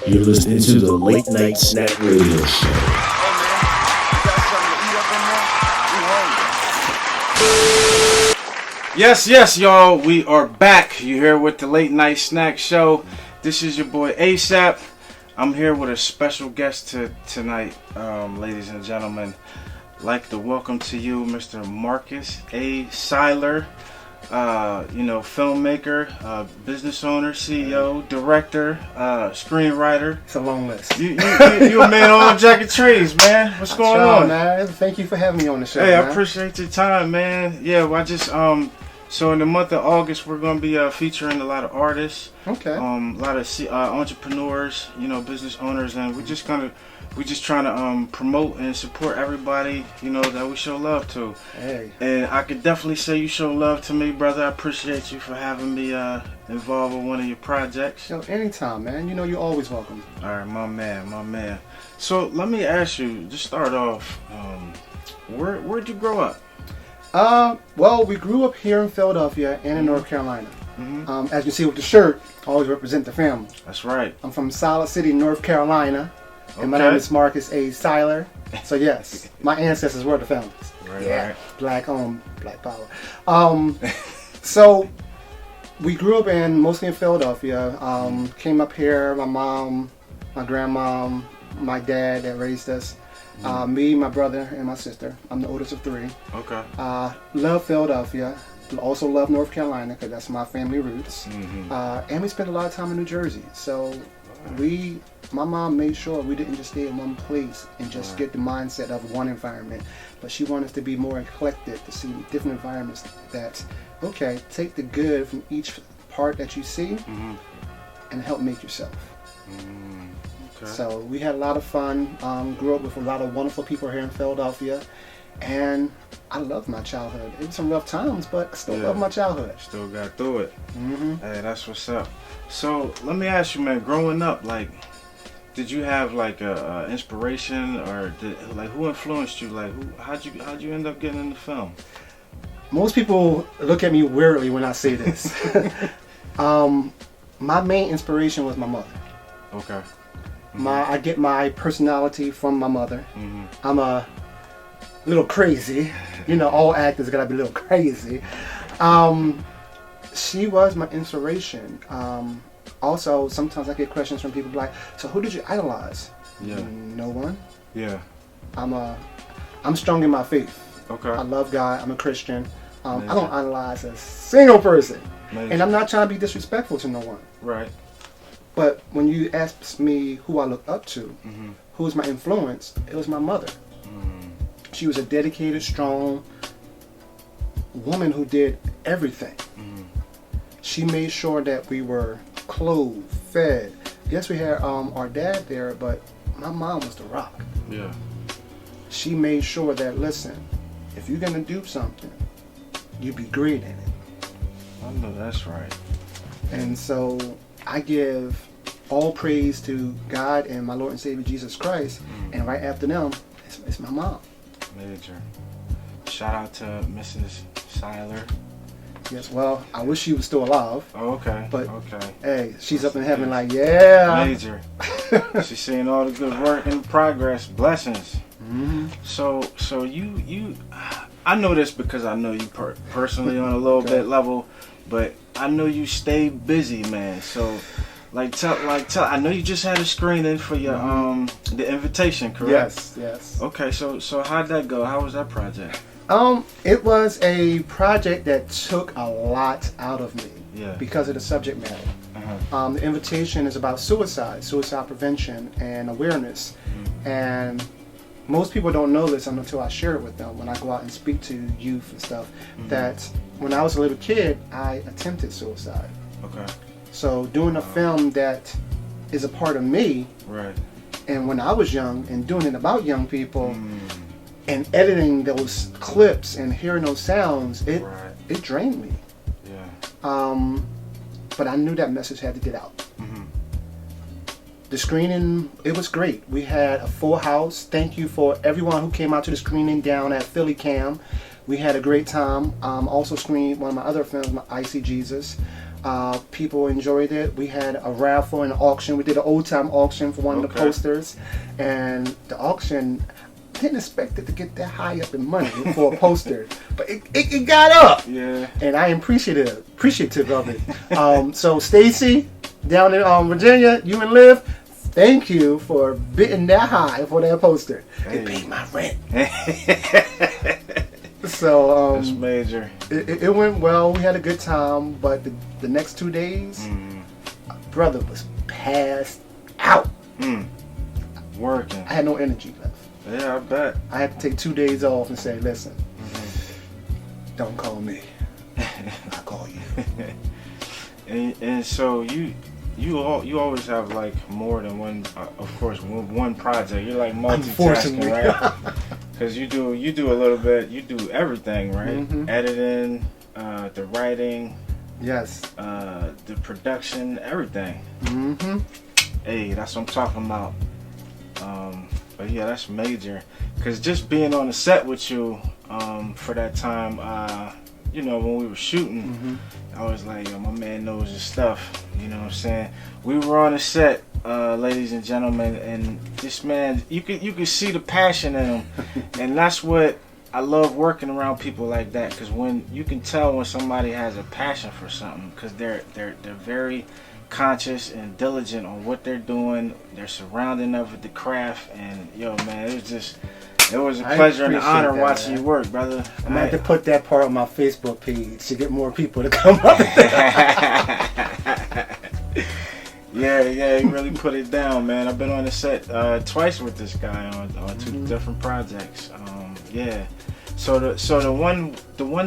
You're listening to the Late Night Snack Radio Show. Hey man, you got something to eat up in there? We hungry. Yes, y'all. We are back. You're here with the Late Night Snack Show. This is your boy ASAP. I'm here with a special guest tonight, ladies and gentlemen. I'd like to welcome to you Mr. Marcus A. Siler. Filmmaker, business owner, CEO, director, screenwriter. It's a long list. You a man on all jack of trades, man. What's going on, man? Thank you for having me on the show. Hey, man. I appreciate your time, man. Yeah, well, I just so in the month of August, we're gonna be featuring a lot of artists. Okay. A lot of entrepreneurs, business owners, and we're just trying to promote and support everybody, that we show love to. Hey. And I could definitely say you show love to me, brother. I appreciate you for having me involved with one of your projects. Anytime, man. You're always welcome. All right, my man. So let me ask you, just start off, where'd you grow up? Well, we grew up here in Philadelphia and in North Carolina. Mm-hmm. As you see with the shirt, I always represent the family. That's right. I'm from Solid City, North Carolina. And my name is Marcus A. Siler. So yes, my ancestors were the founders. Right. Black owned, black power. So we grew up mostly in Philadelphia. Came up here, my mom, my grandma, my dad that raised us. Me, my brother, and my sister. I'm the oldest of three. Okay. Love Philadelphia. Also love North Carolina because that's my family roots. Mm-hmm. And we spent a lot of time in New Jersey. So my mom made sure we didn't just stay in one place and just get the mindset of one environment, but she wanted us to be more eclectic, to see different environments that, take the good from each part that you see and help make yourself. Okay. So we had a lot of fun, grew up with a lot of wonderful people here in Philadelphia, and I loved my childhood. It was some rough times, but I still love my childhood. Still got through it. Mm-hmm. Hey, that's what's up. So let me ask you, man. Growing up, did you have a inspiration, or who influenced you? How'd you end up getting into film? Most people look at me weirdly when I say this. My main inspiration was my mother. Okay. I get my personality from my mother. Mm-hmm. I'm a little crazy. All actors gotta be a little crazy. She was my inspiration. Also, sometimes I get questions from people like, so who did you idolize? Yeah. No one. Yeah. I'm strong in my faith. Okay. I love God. I'm a Christian. I don't idolize a single person. Amazing. And I'm not trying to be disrespectful to no one. Right. But when you ask me who I look up to, who's my influence, it was my mother. She was a dedicated, strong woman who did everything. She made sure that we were clothed, fed. Yes, we had our dad there, but my mom was the rock. Yeah. She made sure that, listen, if you're going to do something, you be great in it. I know that's right. And so I give all praise to God and my Lord and Savior Jesus Christ. And right after them, it's my mom. Major. Shout out to Mrs. Siler. Yes, well, I wish she was still alive. Oh, okay. But okay. Hey, she's up in heaven yeah. Major. She's seeing all the good work and progress. Blessings. Mm-hmm. So you I know this because I know you personally on a little bit level, but I know you stay busy, man. So tell I know you just had a screening for your the invitation, correct? Yes. Okay, so how'd that go? How was that project? It was a project that took a lot out of me because of the subject matter. The invitation is about suicide prevention and awareness. And most people don't know this until I share it with them when I go out and speak to youth and stuff, that when I was a little kid, I attempted suicide. Okay. So doing a film that is a part of me, right, and when I was young and doing it about young people, and editing those clips and hearing those sounds, it drained me. Yeah. But I knew that message had to get out. The screening, it was great. We had a full house. Thank you for everyone who came out to the screening down at Philly Cam. We had a great time. Also screened one of my other films, I See Jesus. People enjoyed it. We had a raffle and an auction. We did an old time auction for one of the posters, and the auction, I didn't expect it to get that high up in money for a poster, but it got up. Yeah. And I am appreciative of it. So Stacy, down in Virginia, you and Liv, thank you for bidding that high for that poster. Hey. It paid my rent. So that's major. It went well. We had a good time, but the next 2 days, brother was passed out. Working. I had no energy left. Yeah, I bet. I had to take 2 days off and say, listen, don't call me. I'll call you. and so you always have like more than one, of course, one project. You're like multitasking, right? Because you do a little bit. You do everything, right? Editing, the writing. Yes. The production, everything. Hey, that's what I'm talking about. But yeah, that's major. Cause just being on the set with you for that time, you know, when we were shooting, I was like, yo, my man knows his stuff. You know what I'm saying? We were on the set, ladies and gentlemen, and this man, you could see the passion in him, and that's what I love working around people like that. Cause when you can tell when somebody has a passion for something, cause they're very conscious and diligent on what they're doing. They're surrounding of the craft, and yo, man, it was a pleasure and an honor watching you work, brother. I'm gonna have to put that part on my Facebook page to get more people to come up. Yeah, he really put it down, man. I've been on the set twice with this guy on two different projects. Yeah. So the one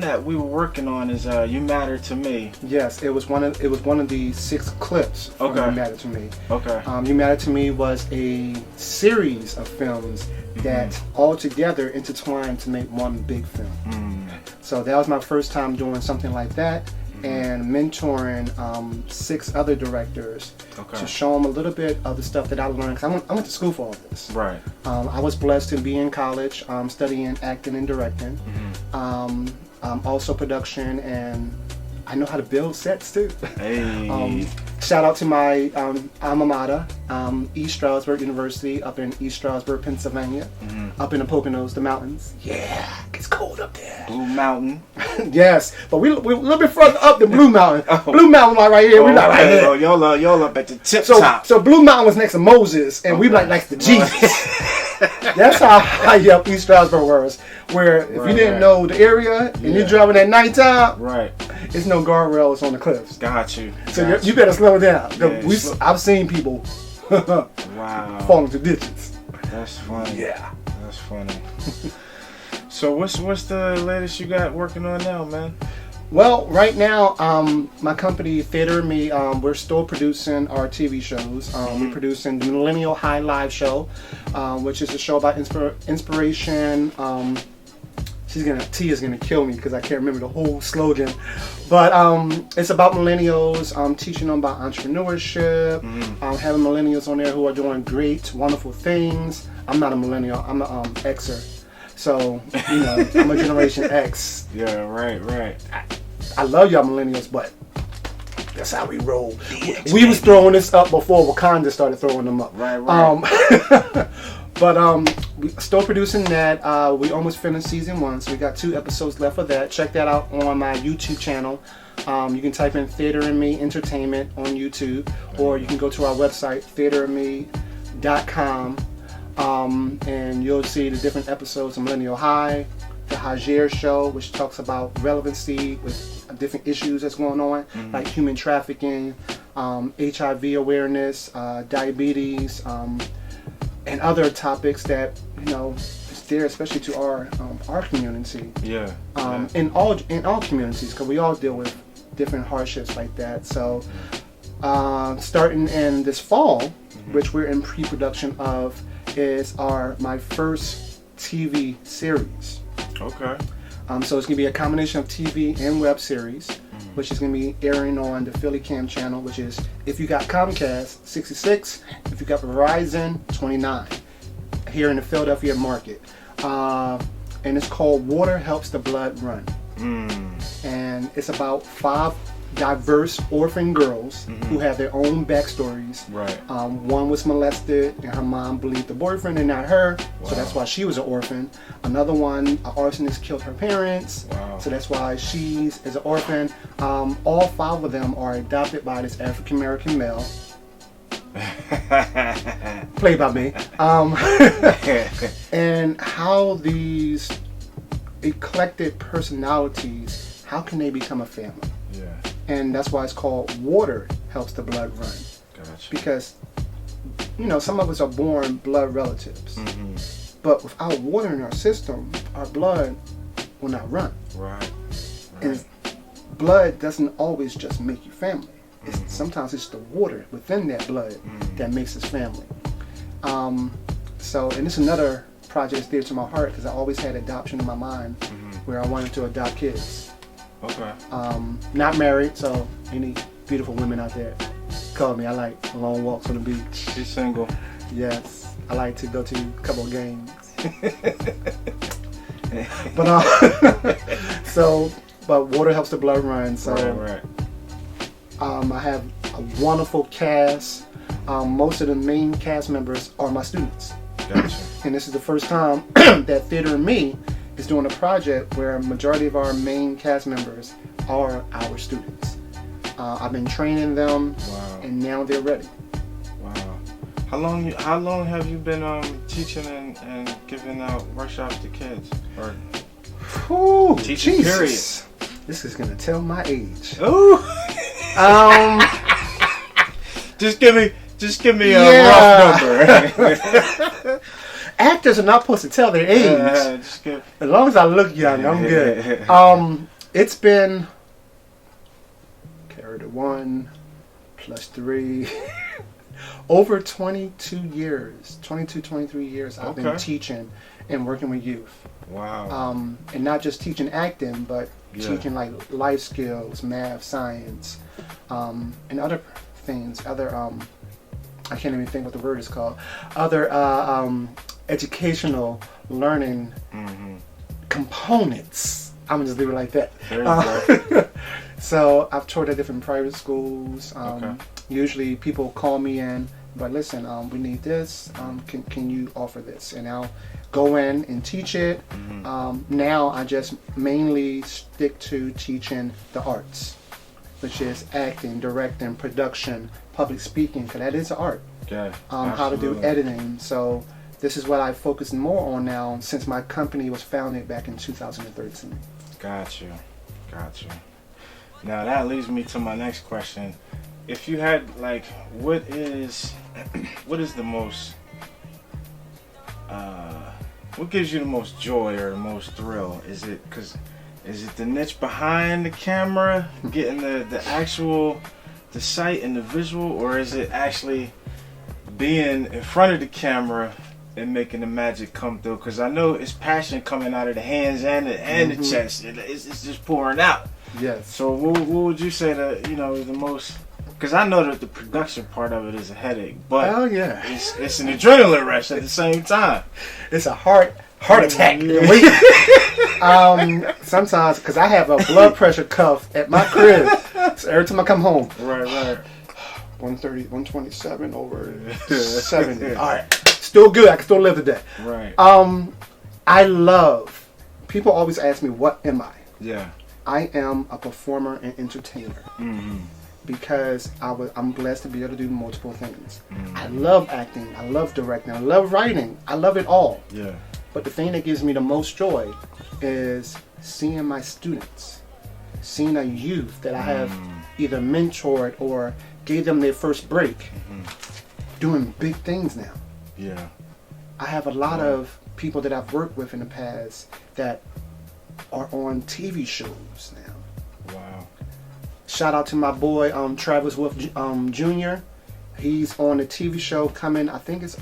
that we were working on is "You Matter to Me." Yes, it was one of the 6 clips from "You Matter to Me." Okay. "You Matter to Me" was a series of films that all together intertwined to make one big film. So that was my first time doing something like that, and mentoring 6 other directors to show them a little bit of the stuff that I learned. Cause I went to school for all this. Right. I was blessed to be in college, studying acting and directing, also production, and I know how to build sets too. Hey. Shout out to my alma mater, East Stroudsburg University, up in East Stroudsburg, Pennsylvania, up in the Poconos, the mountains. Yeah, it's cold up there. Blue Mountain. Yes, but we're a little bit further up than Blue Mountain. Blue Mountain, like right here. We're not right here. Oh, y'all up at the top. So Blue Mountain was next to Moses, and we like next to Jesus. That's how high up East Stroudsburg was. Where if you didn't know the area and you're driving at nighttime, there's no guardrails on the cliffs. Got you. So you better slow down. Yeah, I've seen people fall into ditches. That's funny. Yeah. That's funny. So what's the latest you got working on now, man? Well, right now, my company Theater and Me, we're still producing our TV shows. We're producing the Millennial High Live show, which is a show about inspiration. Tia's gonna kill me because I can't remember the whole slogan, but it's about millennials, teaching them about entrepreneurship, having millennials on there who are doing great, wonderful things. I'm not a millennial, I'm a Xer. So, you know, I'm a Generation X. Yeah, right. I love y'all millennials, but that's how we roll. We was throwing this up before Wakanda started throwing them up. Right. But we still producing that. We almost finished season 1, so we got 2 episodes left of that. Check that out on my YouTube channel. You can type in Theater and Me Entertainment on YouTube, or you can go to our website, theaterandme.com. And you'll see the different episodes of Millennial High, the Hajer show, which talks about relevancy with different issues that's going on, like human trafficking, HIV awareness, diabetes, and other topics that, you know, is there especially to our community. In all communities, because we all deal with different hardships like that. So starting in this fall, which we're in pre-production of, is my first TV series. Okay. So it's gonna be a combination of TV and web series, which is gonna be airing on the Philly Cam channel, which is, if you got Comcast, 66, if you got Verizon, 29, here in the Philadelphia market. And it's called Water Helps the Blood Run. And it's about 5 diverse orphan girls who have their own backstories. Right. One was molested, and her mom believed the boyfriend and not her, Wow. so that's why she was an orphan. Another one, an arsonist killed her parents, Wow. so that's why she is an orphan. All 5 of them are adopted by this African American male. Played by me. And how these eclectic personalities, how can they become a family? Yeah. And that's why it's called water helps the blood run. Gotcha. Because, some of us are born blood relatives. But without water in our system, our blood will not run. Right. And blood doesn't always just make you family. Sometimes it's the water within that blood that makes us family. And it's another project that's dear to my heart because I always had adoption in my mind where I wanted to adopt kids. Okay. Not married, so any beautiful women out there, call me. I like long walks on the beach. She's single. Yes, I like to go to a couple of games. But water helps the blood run. So Right. I have a wonderful cast. Most of the main cast members are my students. Gotcha. And this is the first time that Theater and Me is doing a project where a majority of our main cast members are our students. I've been training them, Wow. and now they're ready. Wow. How long have you been teaching and giving out workshops to kids? Or Whew, teaching Jesus. This is gonna tell my age. ooh. Just give me a rough number. Actors are not supposed to tell their age. As long as I look young, I'm good. It's been carry the 1 plus 3 over 22 years, 23 years I've been teaching and working with youth. Wow. And not just teaching acting, but teaching like life skills, math, science, and other things, I can't even think what the word is called, other educational learning components. I'm gonna just leave it like that. There you go. So I've taught at different private schools. Okay. Usually people call me in, but listen, we need this. Can you offer this? And I'll go in and teach it. Now I just mainly stick to teaching the arts, which is acting, directing, production, public speaking, because that is art. Okay. How to do editing. So this is what I focus more on now since my company was founded back in 2013. Got you. Now that leads me to my next question. If you had what is the most what gives you the most joy or the most thrill? Is it the niche behind the camera, getting the actual the sight and the visual, or is it actually being in front of the camera and making the magic come through? Because I know it's passion coming out of the hands and the chest. It's just pouring out. Yes. So what would you say the most? Because I know that the production part of it is a headache, but it's an adrenaline rush at the same time. It's a heart attack. Sometimes, because I have a blood pressure cuff at my crib, so every time I come home, Right. 130, 127 over 70. All right, still good. I can still live today. Right. People always ask me, what am I? Yeah. I am a performer and entertainer. Because I'm blessed to be able to do multiple things. I love acting, I love directing, I love writing, I love it all. Yeah. But the thing that gives me the most joy is seeing my students, seeing a youth that I have either mentored or gave them their first break, doing big things now. Yeah. I have a lot of people that I've worked with in the past that are on TV shows now. Wow. Shout out to my boy Travis Wolf Jr. He's on a TV show coming, I think it's,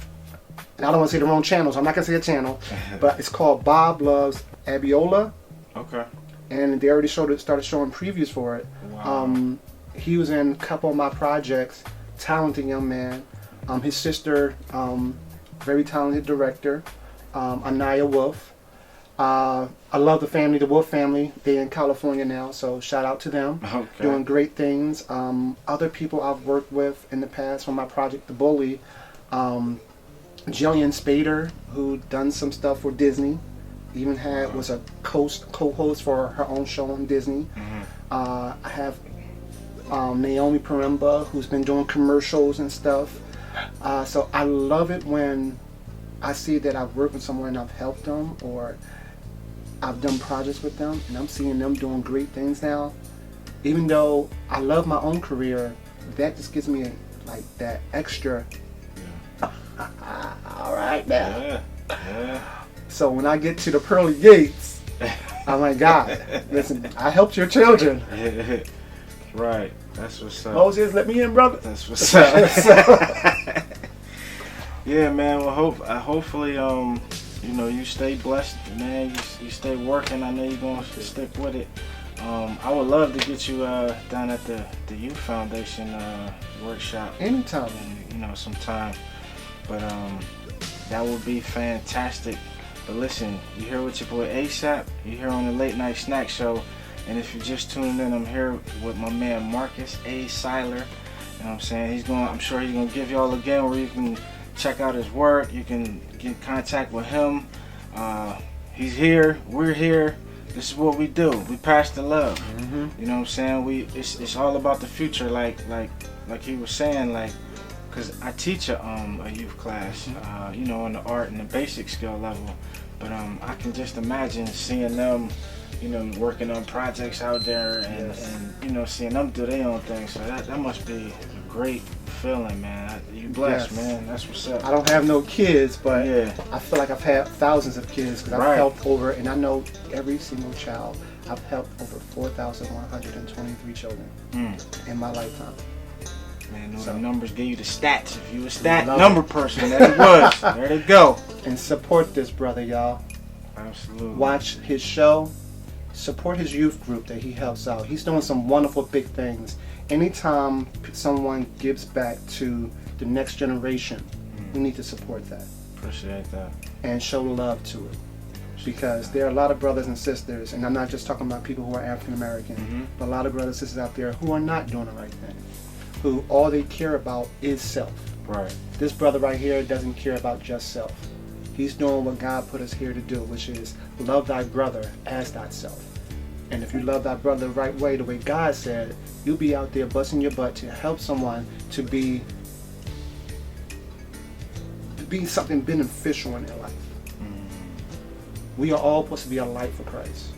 and I don't want to say the wrong channel, so I'm not going to say a channel, but it's called Bob Loves Abiola. Okay. And they already started showing previews for it. Wow. He was in a couple of my projects, talented young man. His sister, very talented director, Anaya Wolf. I love the family, the Wolf family. They're in California now, so shout out to them. Okay. Doing great things. Other people I've worked with in the past from my project, The Bully. Jillian Spader, who done some stuff for Disney. Even was a co-host for her own show on Disney. I have Naomi Paremba, who's been doing commercials and stuff. So I love it when I see that I've worked with someone and I've helped them, or I've done projects with them, and I'm seeing them doing great things now. Even though I love my own career, that just gives me like that extra. All right now. Yeah. So when I get to the pearly gates, I'm like, God, listen, I helped your children. Right. That's what's up. Moses, let me in, brother. That's what's up. Yeah, man. Well, hopefully, you stay blessed, man. You stay working. I know you're gonna stick with it. I would love to get you down at the Youth Foundation workshop. Anytime. Sometime. But that would be fantastic. But listen, you here with your boy ASAP. You here on the Late Night Snack Show. And if you're just tuning in, I'm here with my man Marcus A. Siler. You know what I'm saying? I'm sure he's gonna give y'all again where you can check out his work. You can get in contact with him. He's here. We're here. This is what we do. We pass the love. You know what I'm saying? It's all about the future. Like he was saying, because I teach a youth class, on the art and the basic skill level. But I can just imagine seeing them, working on projects out there and seeing them do their own thing. So that must be a great feeling, man. You blessed, man. That's what's up. I don't have no kids, but yeah. I feel like I've had thousands of kids because I've helped and I know every single child. I've helped over 4,123 children in my lifetime. Man, the numbers give you the stats. If you a stat number person, there it was. There they go. And support this brother, y'all. Absolutely. Watch his show. Support his youth group that he helps out. He's doing some wonderful big things. Anytime someone gives back to the next generation, we need to support that. Appreciate that. And show love to it. Because there are a lot of brothers and sisters, and I'm not just talking about people who are African American, but a lot of brothers and sisters out there who are not doing the right thing. Who all they care about is self. Right. This brother right here doesn't care about just self. He's doing what God put us here to do, which is love thy brother as thyself. And if you love thy brother the right way, the way God said, you'll be out there busting your butt to help someone to be something beneficial in their life. We are all supposed to be a light for Christ.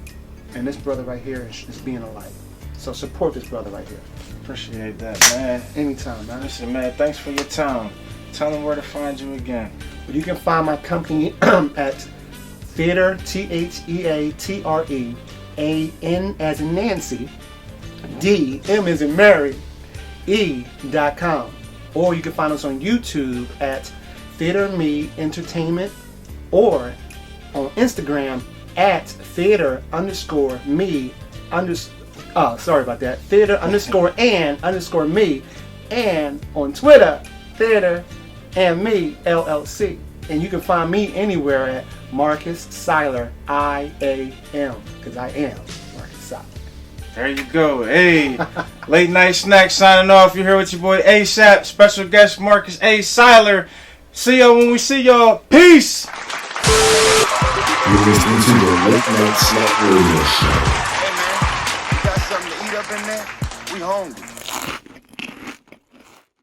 And this brother right here is being a light. So support this brother right here. Appreciate that, man. Anytime, man. Listen, man, thanks for your time. Tell them where to find you again. You can find my company at Theatre, TheaTreAN as in Nancy, DM as in Mary, E.com. Or you can find us on YouTube at Theater Me Entertainment, or on Instagram at Theater_me sorry about that. Theater_and_me, and on Twitter, Theater and Me LLC. And you can find me anywhere at Marcus Siler, I-A-M, because I am Marcus Siler. There you go. Hey, Late Night Snack signing off. You're here with your boy ASAP, special guest Marcus A. Siler. See y'all when we see y'all. Peace. You're listening to the Late Night Snack Radio Show. Hey man, you got something to eat up in there? We hungry.